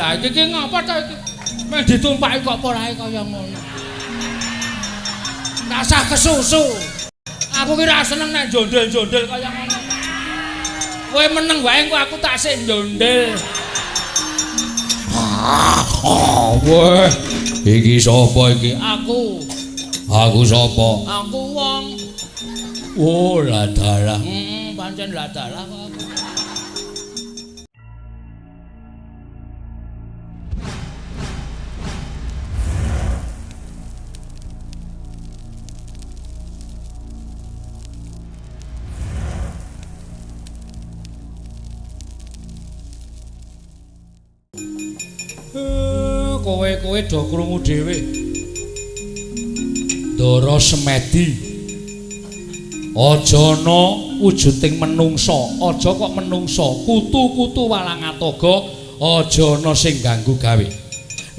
lah iki ngapa ta iki? Meh ditumpaki kok porahe kaya ngono. Rasah kesusu. Aku ki ra seneng nek jondel-jondel kaya ngono. Kowe meneng wae engko aku tak sik jondel. Weh, iki sapa iki? Aku. Aku sapa? Aku wong. Oh, ladalah. Pancen ladalah kok aku. Kowe do krungu dhewe. Ndara Semedi. Aja ana wujuding menungsa, aja kok menungsa, kutu-kutu Walangatoga, aja ana sing ganggu gawe.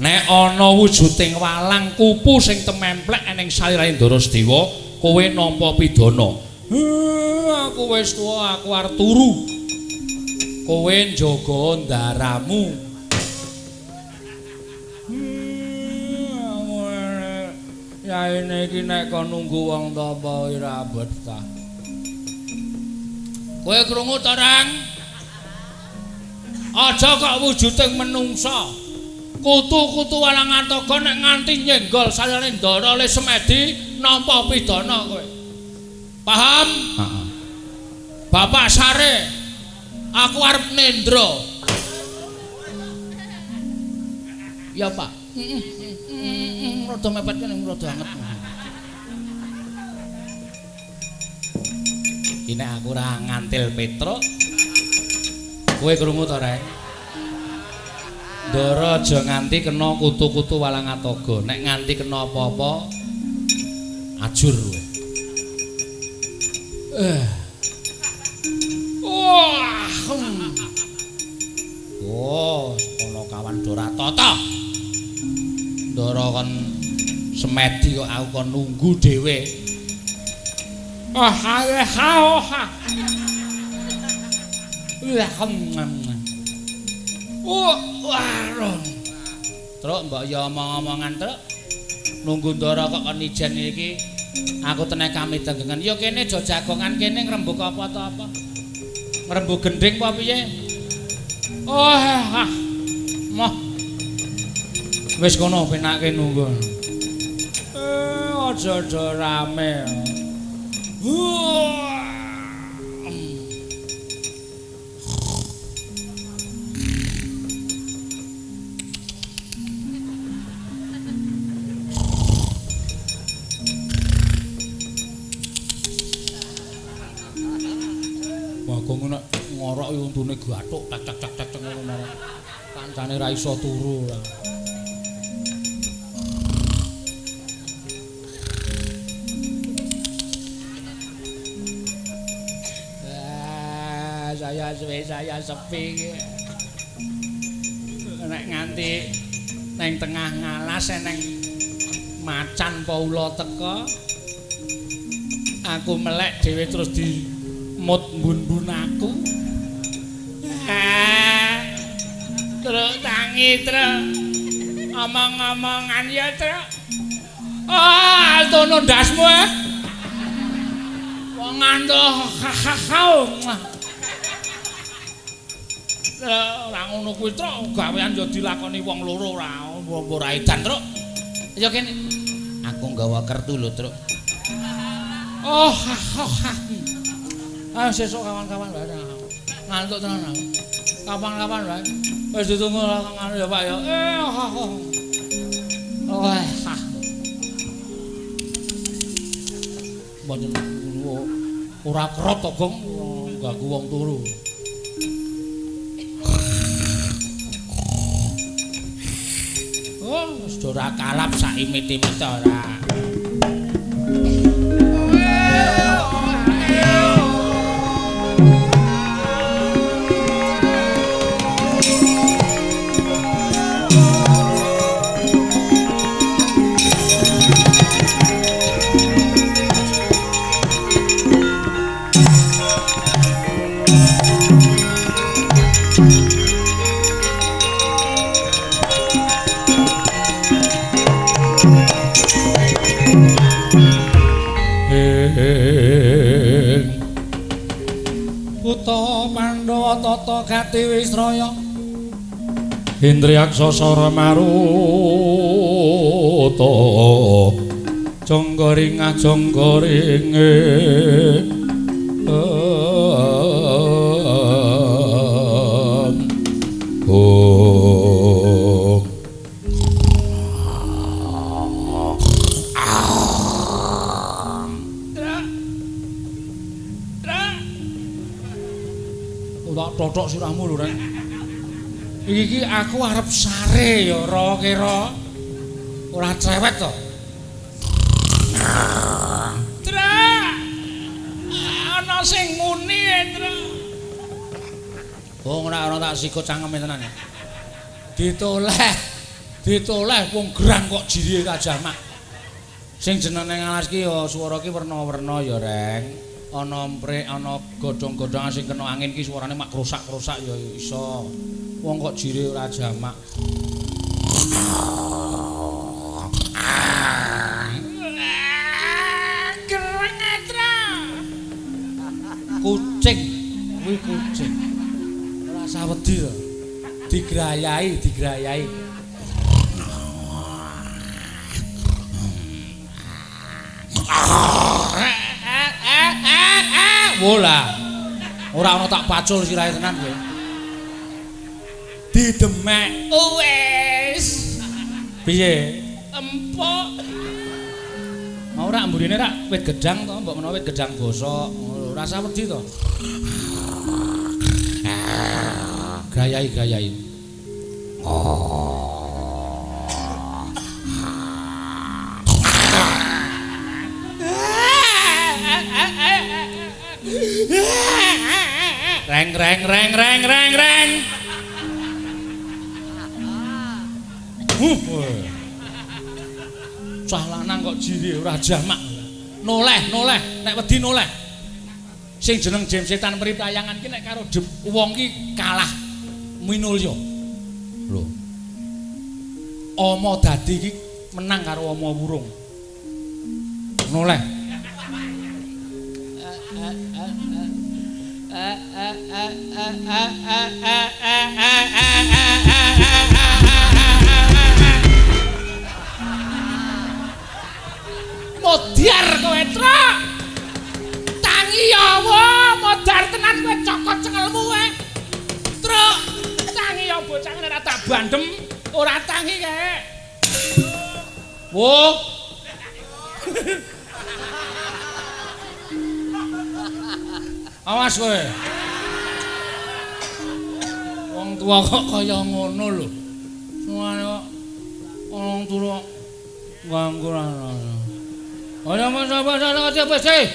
Nek ana wujuding walang kupu sing tememplek ning saliraning Ndara Sedewa, kowe nampa pidana. Aku wis tuwa, aku arep turu. Kowe njaga ndaramu. Yaene iki nek kon nunggu wong tapa ora betah. Kowe krungu ta, Rang? Aja kok wujuding menungsa. Kutu-kutu Walangatoga nek nganti nyenggol salirane Ndara Semedi nampa pidana kowe. Paham? Heeh. Bapak Sare, aku arep nendra. Ya, Pak. Rada mepet kene rada anget. Iki nek aku ora ngantil Petruk. Kowe krungu ta, Rek? Ndara aja nganti kena kutu-kutu Walangatoga. Nek nganti kena apa-apa ajur kowe. Oh, kono kawan Doratata. Ndara kon Semedi kok aku kon nunggu dhewe. Truk mbok ya omong-omongan truk. Nunggu Ndara kok kon ijen iki. Aku tenek kami tenggengan. Ya kene aja jagongan kene ngrembug apa ta apa. Ngrembug gendhing apa piye? Moh. Wis kono penake nunggu. Aja rame. Bagong nek ngorok yo untune gathuk tak ngono. Kancane ra iso turu. Saya sepi. Nek nganti neng tengah ngalas neng macan Paula teka, aku melek dhewe terus di mut mbun-mbun aku. Terus tangi terus omong-omongan ya terus. Tono ndasmu wong ngantuk ora ngono kuwi truk gawean yo dilakoni wong loro ora edan truk. Ya kene aku nggawa kertu lho truk. Ayo sesuk kawan-kawan wae. Ngantuk tenan aku. Kapan-kapan wae. Wis ditunggu ya Pak ya. Mboten ora kerot to, Gong. Ganggu wong turu. Wis ora kalap sak imit-imit ora. Rata Gati Wisraya Indriaksa Sara Maruta Jonggoringah jonggoringe Totok sirahmu lho, Rek. Iki aku arep sare ya, Ra kira. Ora cewek to. Tra. Ana sing muni, Tra. Wong ora tak sikut cangkeme tenan. Ditoleh wong gerang kok jiri kajamak. Sing jenenge ngalas ki ya swara ki werna-werna ya, Reng. Ana mprek ana godhong-godhongan sing kena angin ki suarane mak krosak-krosak ya iso. Wong kok jire ora jamak. Gerengetra. Kucing, kuwi kucing. Ora usah wedi to. Digrayai. Wola. Ora ana tak pacul sirahe tenan kowe. Didemek. Wis. Piye? Empuk. Ora mburine rak wit gedang to, mbok menawa wit gedang bosok. Ora usah wedi to. Gayai. Reng. Cah lanang kok jiri ora jamak. Noleh, nek wedi noleh. Sing jeneng Jem Setan Pritayangan ki nek karo wong ki kalah minulya. Lho. Ama dadi ki menang karo ama wurung. Noleh. Modar kowe, Tra. Tangi ya, modar tenan kowe cokot cengelmu kowe. Tra, tangi ya bocah ngene ora tak bandem, ora tangi kae. Wo. Awas kowe. Wong tua kok kaya ngono lho. Suwane kok wong tua ganggu ana. Ora masalah apa sih?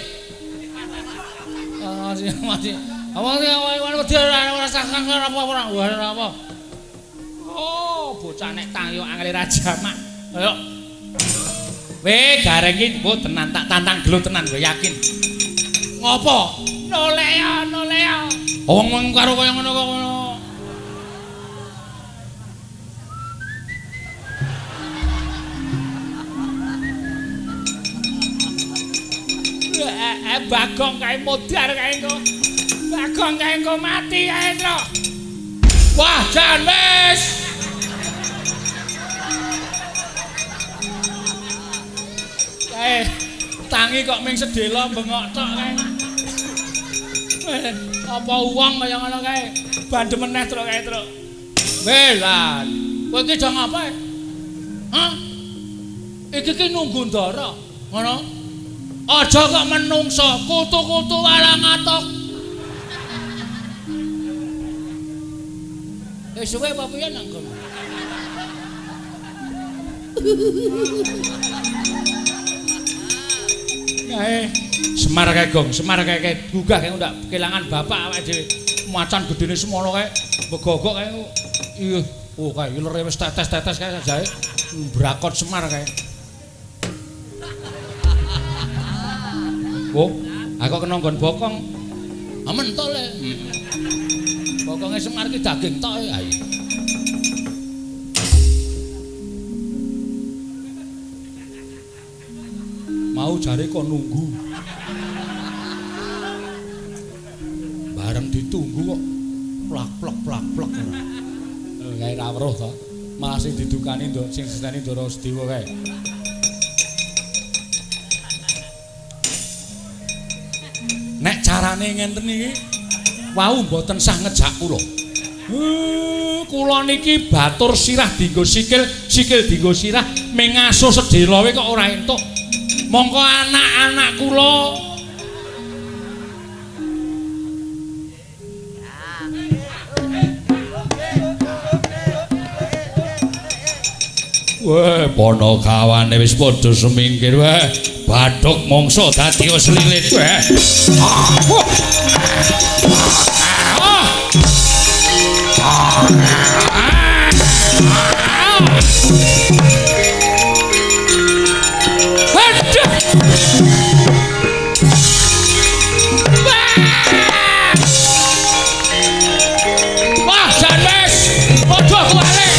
Masih. Awak wedi ora sakang apa-apa apa. Oh, bocah nek tangi angel ra jamak. Ayo. Weh, gareng iki mbok tenan tak tantang gelo tenan kowe yakin. Ngopo? Nolea. Wong karo kaya ngono kok ngono. Bagong kae modar kae engko. Bagong kae engko mati kae, Tro. Wah, jan wis. Kae tangi kok ming sedela bengok tok kae. Apa uang kaya ngono kae? Bandem meneh Tro kae, Tro. Wis lan. Kowe iki jang apa? Hah? Iki ki nunggu ndara. Ngono? Aja kok menungso, kutu-kutu walang atok. Suwe apa piye nang kono? Semar kae Gong, semar kae gugah kae ndak kelangan bapak awake dhewe. Macan gedene semono kae, begogok kae. Iya, oh kae ilere wis tetes-tetes kae jae. Brakot semar kae. Oh, aku kena nggon bokong. Amen to le. Bokonge semar ki daging tok ae. Mau jare kok nunggu. Bareng ditunggu kok plak. Kae ra weruh to. Malah sing didukani nduk sing seseni Ndara Sedewa kae. Nek carane ngenten iki wau mboten sah ngejak kula. Kula niki batur sirah dienggo sikil dienggo sirah mengaso sedelawe kok ora entuk. Mongko anak-anak kula wah, pono kawane wis padha semingkir wah. Bathuk mangsa dadi slilit wah. Wah, jan wis padha balik.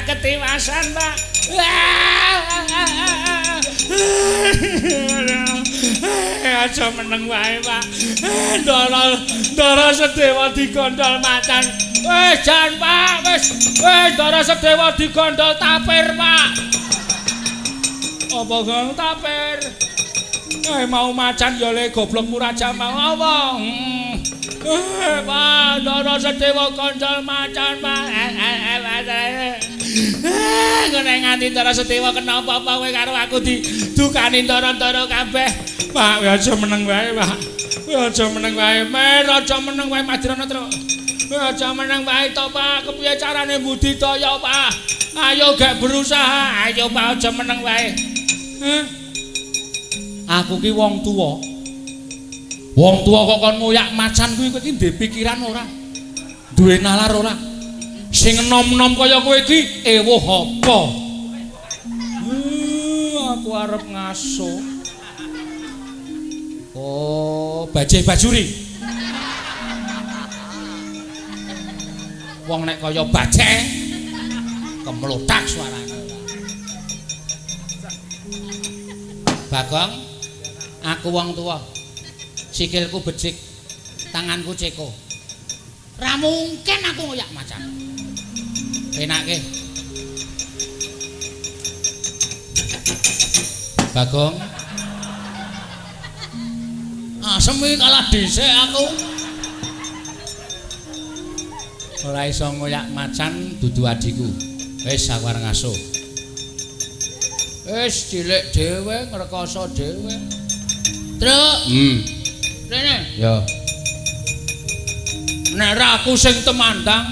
Ketiwasan, Pak. Aja meneng wae, Pak. Ndara Sedewa digondol macan. Jan, Pak, wis. Ndara Sedewa digondol tapir, Pak. Apa gang tapir? Mau macan ya le goblok muraja mau apa? Pak, Ndara Sedewa gondol macan, Pak. Ngene nganti Ndara Sedewa kenapa apa kowe karo aku didukani ndara-ndara kabeh. Pak, aja meneng wae, Pak. Aja meneng wae, aja meneng wae Madrana Truk. Aja meneng wae to, Pak. Kepiye carane budidaya, Pak? Ayo gak berusaha. Ayo, Pak, aja meneng wae. Aku ki wong tuwa. Wong tuwa kok kon ngoyak macan kuwi iki ndek pikiran ora? Duwe nalar ora? Sing enom-enom kaya kowe iki ewuh apa? Aku arep ngaso. Oh, bajih bajuri. Wong nek kaya bajih kemlotak suarane. Bagong, aku wong tuwa. Sikilku becik, tanganku ceko. Ra mungkin aku ngoyak macan. Enake. Bagong. Semi kalah dhisik aku. Ora iso ngoyak macan dudu adiku. Wis aku arep ngaso. Wis cilik dhewe ngrekoso dhewe. Truk. Rene. Ya. Nek ra aku sing temandang,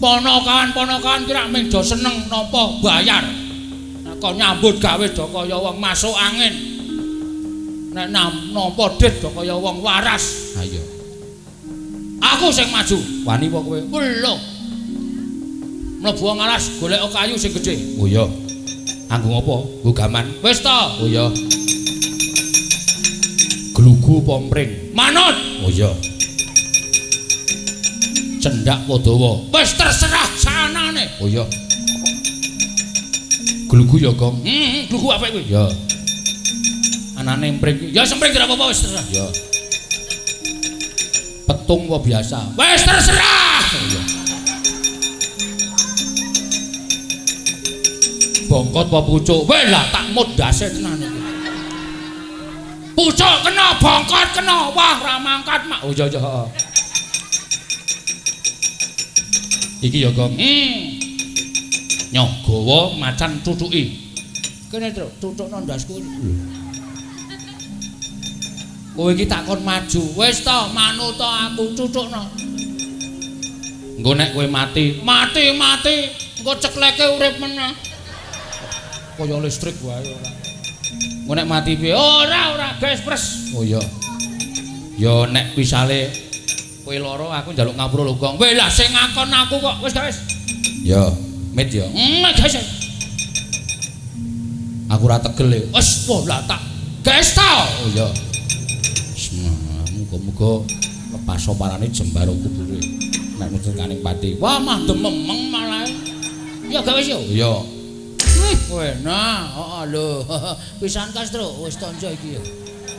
ponokan-ponokan kira ming do seneng napa bayar. Nek kok nyambut gawe do kaya wong masuk angin. Nek napa dit do kaya wong waras. Ha iya. Aku sing maju. Wani apa kowe? Belum. Mlebu ngalas golek kayu sing gedhe. Oh iya. Anggo ngopo? Nggo gaman. Wis to. Oh iya. Glugu pompring. Manut. Oh iya. Cendak Padawa. Wis terserah sanane. Oh iya. Glugu ya, Gong. Glugu apik kuwi? Ya. Anane empring. Ya sempring ora apa-apa wis terserah. Ya. Petung apa biasa? Wis terserah. Oh iya. Bongkot apa pucuk? Weh lah tak modase tenan iki. Pucuk kena, bongkot kena. Wah, ra mangkat mak. Oh iya iya, heeh. Iki ya, Gong. Nyogawa macan cucuki. Kene, Truk, cucukno ndasku. Kowe iki takon maju. Wis to, manut to aku cucukno. Engko nek kowe mati, mati. Engko cekleke urip meneh. Kaya listrik wae ora. Engko nek mati piye? Ora, gas pres. Oh iya. Ya nek misale kowe lara aku njaluk ngapura lho, Gong. Weh lah sing ngakon aku kok. Wis guys. Ya, mit ya. Guys. Aku ora tegel e. Wis lah tak gas ta. Oh iya. Muga-muga lepas soparane jembar kubure. nek nuntut Kaning Pati. Wah, mah dememeng malah. Ya gawe yo. Iya. Wih, nah, lho. Pisan kas tru, wis tonjo iki yo.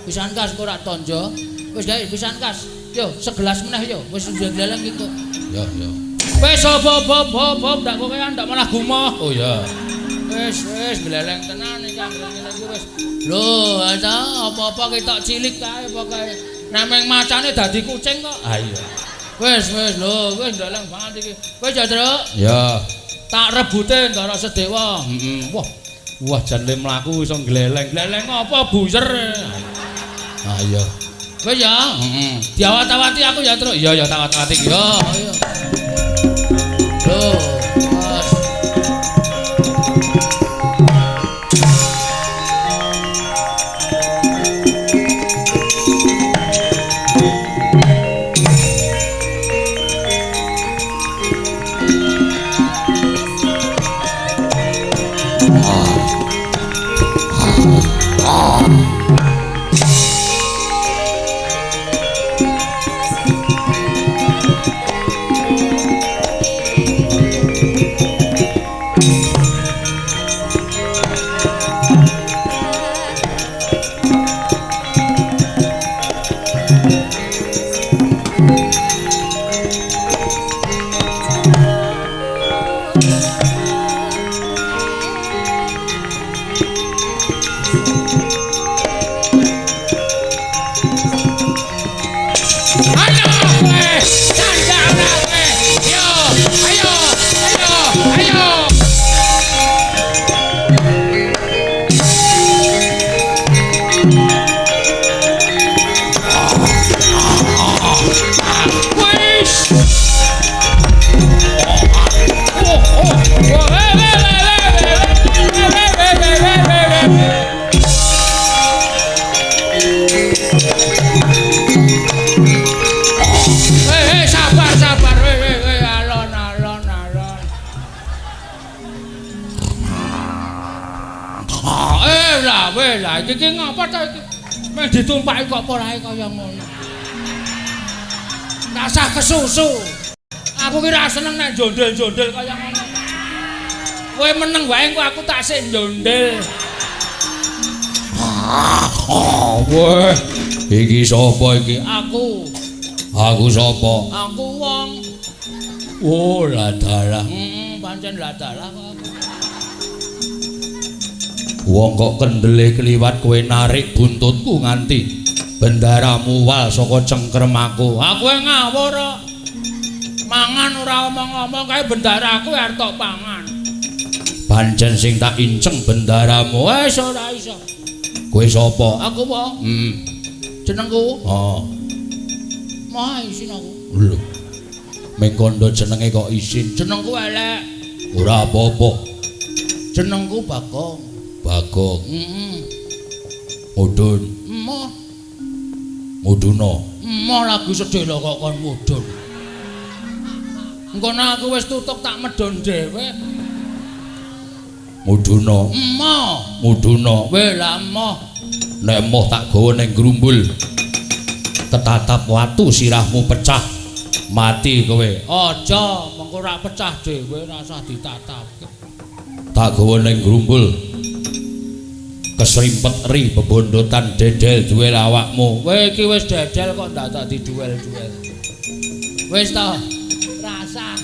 Pisan kas kok ora tonjo. Wis gawe pisan kas. Yo, segelas meneh yo. Wis gleleng iki kok. Yo. Wis bob, ndak kok ndak malah gumoh. Oh ya. Wis gleleng tenan iki ngene iki wis. Lho, apa-apa ketok cilik kae pokoke. Nemeng macane dadi kucing kok. Ah iya. Wis lho, wis ndeleng banget iki. Wis ya, Truk? Ya. Tak rebute Ndara Sedewa. Wah, jane mlaku iso gleleng. Gleleng apa buser. Ah iya. Wis ya? Diawat-awati aku ya, Truk. Iya, tawat-awati. Yo, ayo. Loh, Mas. Iki ngapa ta iki? Meh ditumpaki kok porahe kaya ngono. Rasah kesusu. Aku ki ra seneng nek jondel-jondel kaya ngono. Kowe meneng wae engko aku tak sik jondel. Weh, iki sapa iki? Aku. Aku sapa? Aku wong. Oh, ladalah. Pancen ladalah kok. Wong kok kendele kliwat kowe narik buntutku nganti bendaramu wal saka cengkremaku. Aku ngawur kok. Mangan ora omong-omong kae bendaraku arep tok pangan. Pancen sing tak inceng bendaramu wis ora iso. Kowe sapa? Aku apa? Jenengku? Oh. Mah isin aku. Lho. Mengkondo jenenge kok isin. Jenengku elek. Ora apa-apa. Jenengku Bagong. Bagong. Mudun. Emoh. Muduno. Emoh lagu sedhela kok kon mudun. Engko nek aku wis tutuk tak medhon dhewe. Muduno. Emoh. Muduno. Weh lah emoh. Nek emoh tak gawa ning grumbul. Ketatap watu sirahmu pecah. Mati kowe. Aja, mengko ora pecah dhewe ora usah ditatap. Tak gawa ning grumbul. Kesrimpet ri bebondotan dedel duel awakmu. Kowe iki wis dedel kok ndak tak diduel-duel. Wis ta? Rasa.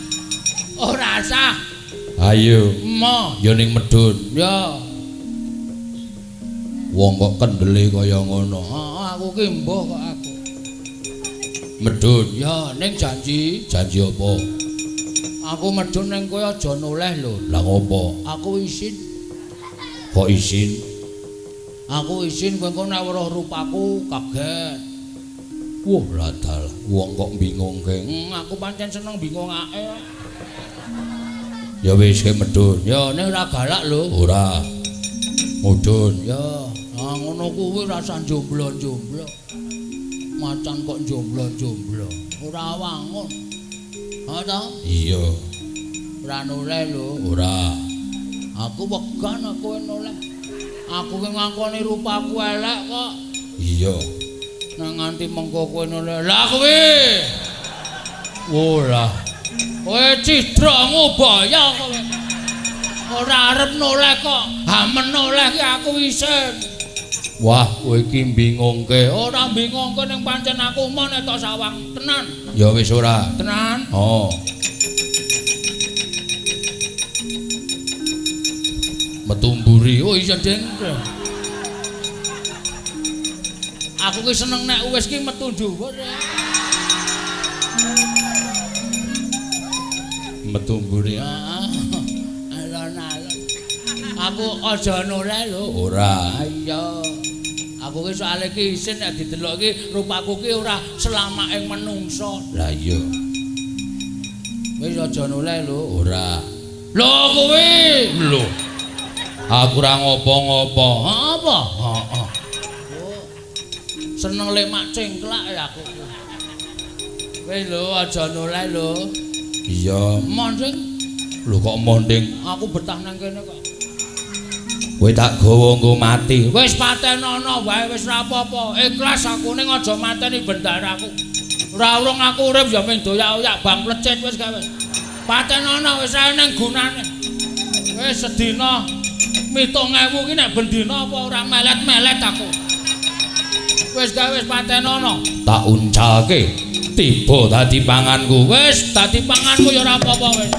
Oh rasa. Ayo. Mo, ya ning medun. Ya. Wong kok kendele kaya ngono. Heeh, aku ki mbuh kok aku. Medun. Ya ning janji. Janji apa? Aku medun ning kowe aja noleh lho. Lah ngopo? Aku isin. Kok isin? Aku isin kowe engko nek weruh rupaku kaget. Wah, ladal. Wong kok bingung ke. Aku pancen seneng bingungake. Ya wis ke medun. Ya nek ora galak lho. Ora. Mudun. Ya, ngono kuwi rasa jomblo-jomblo. Macan kok jomblo-jomblo. Ora wangun. Ha ta? Iya. Ora noleh lho. Ora. Aku wegan aku noleh. Aku ki ngakoni rupaku elek kok. Iya. Nang nganti mengko kowe noleh. Lah kuwi. Ora. Kowe cidra ngobaya kowe. Ora arep noleh kok. Ha menoleh ki aku isin. Wah, kowe iki bingungke. Ora bingungke ning pancen aku mon tok sawang tenan. Ya wis ora. Tenan? Oh. Metu mburi. Oh iya, Deng. Aku ki seneng nek wis ki metu dhuwur. Metu mburi. Alon-alon. Aku aja noleh lho. Ora. Iya. Aku ki soal iki isin nek didelok ki rupaku ki ora selamak ing menungso. Lah iya. Wis aja noleh lho. Ora. Lho kuwi. Lho. Aku ora ngopo-ngopo. Apa? Heeh. Seneng lemak cengklak ya aku. Wis lho aja noleh lho. Iya, monding. Lho kok monding? Aku betah nang kene kok. Kowe tak gawa nggo mati. Wis patenono wae wis ora apa-apa. Ikhlas aku ning aja mateni bendaraku. Ora urung aku urip ya mung doyak-oyak bang plecet wis gawe. Patenono wis ae ning gunane. Wis sedina 7.000 ki nek bendina apa ora melet-melet aku. Wis gawe wis patenono. Tak uncalke. Tiba dadi panganku. Wis dadi panganku ya ora apa-apa wis.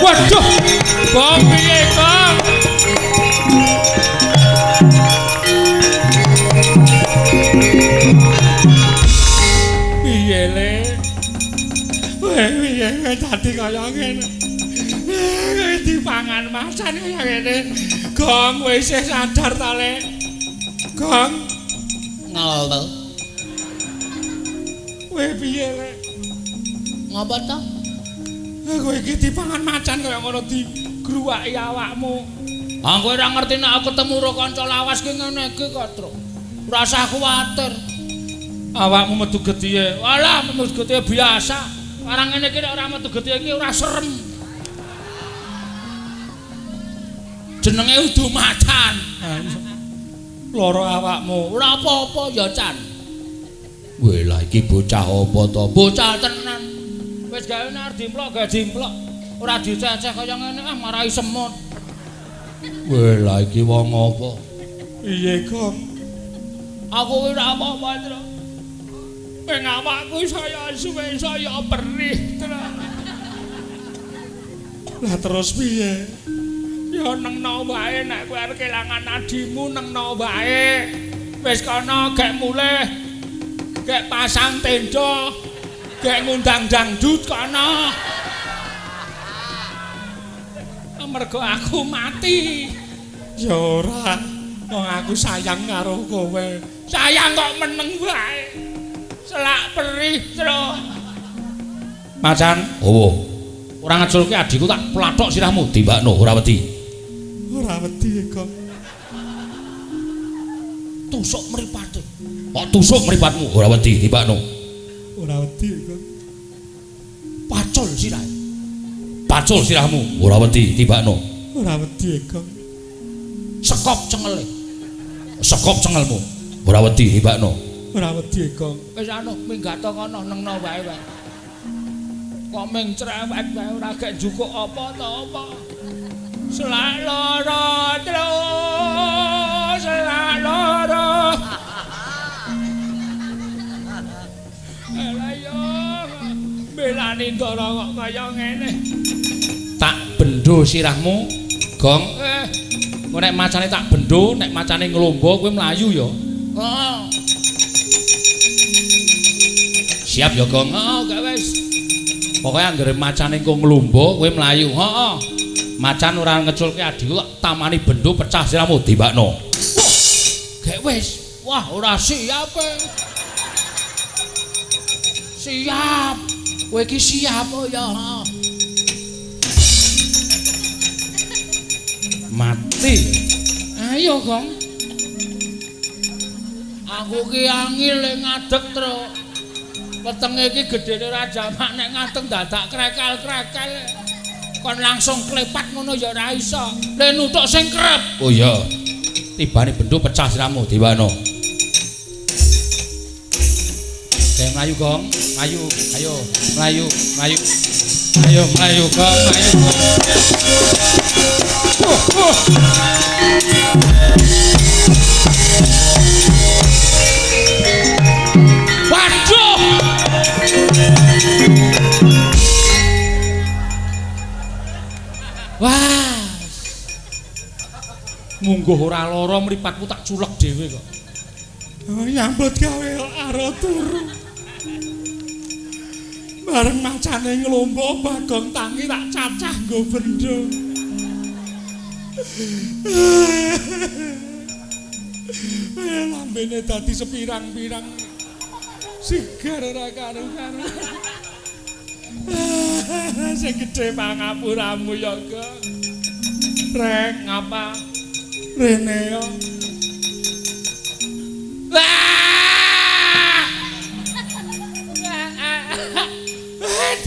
Waduh, Bang piye, Bang? Piye le? Piye dadi kaya ngene. Dipangan masan kaya ngene. Gong wis sadar ta le? Gong. Ngol. Kowe piye le? Ngapa ta? Kowe iki dipangan macan kaya ngono digruwaki awakmu. Ah kowe ora ngerti nek aku ketemu karo kanca lawas ki ngene iki kok, Tru. Ora usah kuwatir. Awakmu metu gedhiye. Walah, metu gedhiye biasa. Barang ngene iki nek ora metu gedhiye iki ora serem. Jenenge udu macan. Loro awakmu. Ora apa-apa ya, Can. Weh lah iki bocah apa to? Bocah tenan. Wis gawe nek dimplok gawe dimplok. Ora diceceh kaya ngene marai semut. Weh lah iki wong apa? Iye, Gong. Aku ora apa-apa, Tru. Ping awakku saya suwe saya perih, Tru. Lah terus piye? Ya nengno wae nek kowe arep kelangan adimu nengno wae. Wis kono gek mulih. Gek pasang tenda. Gek ngundang dangdut kono. Mergo aku mati. Ya ora. Wong aku sayang karo kowe. Sayang kok meneng wae. Selak perih, Tru. Macan, oh. Ora ngeculke adikku tak plathok sirahmu timbakno ora wedi. Ora wedi, Kong. Tusuk mripate. Kok tusuk mripatmu ora wedi timbakno. Ora wedi, Kong. Pacul sirahe. Pacul sirahmu ora wedi timbakno. Ora wedi, Kong. Sekop cengele. Sekop cengelmu ora wedi timbakno. Ora wedi, Kong. Wis anu minggato kono nengno wae wae. Kok ming cerewet wae ora gek njukuk apa to apa. Selak loro terus selak loro. Ayo belani ndara kok kaya ngene. Tak bendho sirahmu, Gong. Kok nek macane tak bendho, nek macane nglombo kowe mlayu ya. Heeh. Siap ya, Gong. Heeh, gak wis. Pokoke anggere macane engko nglombo kowe mlayu. Heeh. Macan ora ngeculke adikku kok tamani bendho pecah sirahmu timbakno. Gek wis. Wah, ora siap. Siap. Kowe iki siap ya. Mati. Ayo, Gong. Aku ki angil ngadeg terus. Wetenge iki gedene ra jamak nek nganteng dadak krekel-krekel. Kon langsung klepat ngono ya ora iso. Le nutuk sing kerep. Oh iya. Tibane bendho pecah siramu Dewano. Kayak mlayu, Gong. Mlayu, ayo, mlayu, mlayu. Ayo mlayu, Gong, mlayu. Waduh! Wah. Mungguh ora lara mripatku tak culek dhewe kok. Nyambut gawe aro turu. Bareng macane nglompok Bagong tangi tak cacah nggo bendho. Lambene dadi sepirang-pirang. Sigar ora karo-karo. Sing gedhe pangapuramu ya, Gong. Rek ngapa? Rene yo.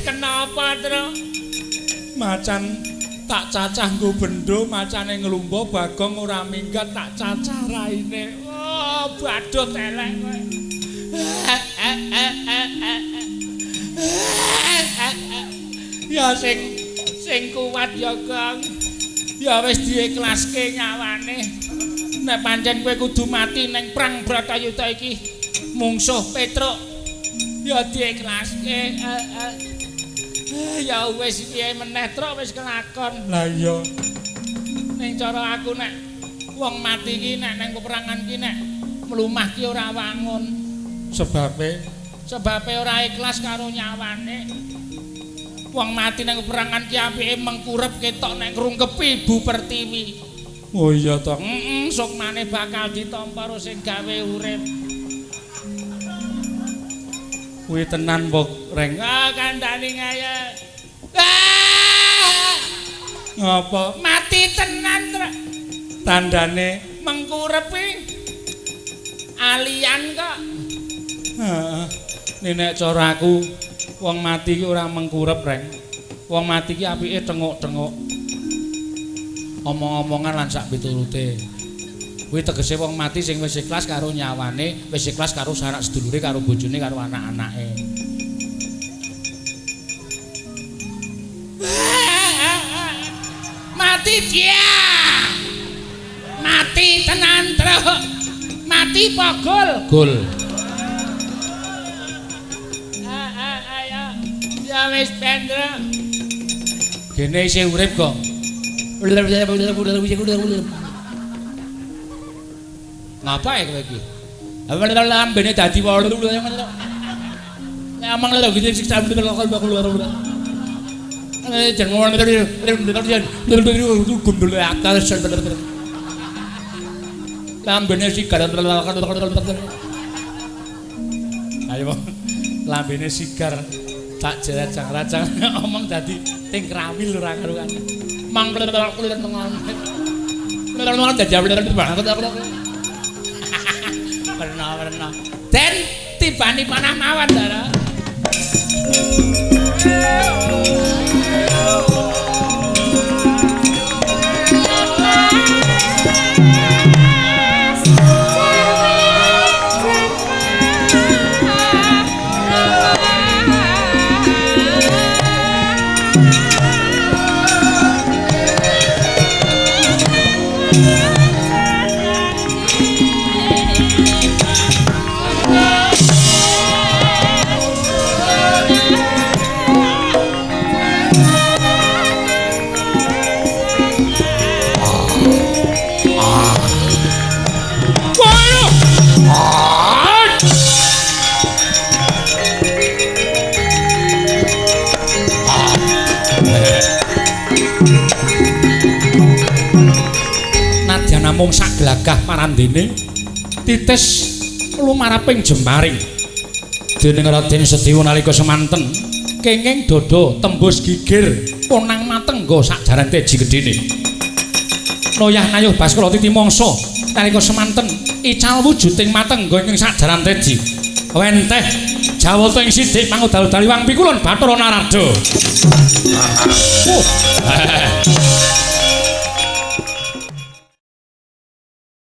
Kenapa, Tru? Macan tak cacah nggo bendho, macane nglumba Bagong ora minggat tak cacah raine. Oh, badut elek kowe. Ya sing kuat ya, Gong. Ya wis diikhlaske nyawane. Nek pancen kowe kudu mati ning perang Bratayuda iki mungsuh Petruk. Ya diikhlaske. Ya wis piye meneh Truk wis kelakon. Lah iya. Ning cara aku nek wong mati iki nek ning peperangan iki nek mlumah ki ora wangun. Sebabe ora ikhlas karo nyawane. Wong mati ning peperangan ki apike mengkurep ketok nek ngrungkepi Bu Pertiwi. Oh iya to. Sok maneh bakal ditampa karo sing gawe urip. Kuwi tenan mbok reng. Kandhane ngaya. Ngapa? Mati tenan, Truk. Tandane mengkurepi alian kok. Heeh. Nek cara aku wong mati ki ora mengkurep, Reng. Wong mati ki apike tenguk-tenguk. Omong-omongan lan sak piturute. Kuwi tegese wong mati sing wis ikhlas karo nyawane, wis ikhlas karo sanak sedulure, karo bojone, karo anak-anake. Mati dia. Mati tenan, Truk. Mati pogol. Gol. Ayo. Ya wis ben, Truk. Gene isih urip kok. Ngapa ya kowe iki? Lambene dadi emang lho gitu sik sampe lokal bakul luar. Jangan gundul akal lambene sigar. Ayo lambene sigar tak jerajang-rajang omong dadi tingkrawil ora karuan. Mang kulit tengon. Pernah. Den tibani panah mawon, Dara. Namung sak glagah marandene titis lumaraping jembaring dening Raden Sediwa nalika semanten kenging dodo tembus gigir ponang mateng nggo sakjaran teji gedene noyah nayuh Baskara titi mangsa nalika semanten ical wujuding mateng nggo ing sakjaran teji wenteh jawata ing sidik mangudal-dal Hyang Pikulun Bathara Narada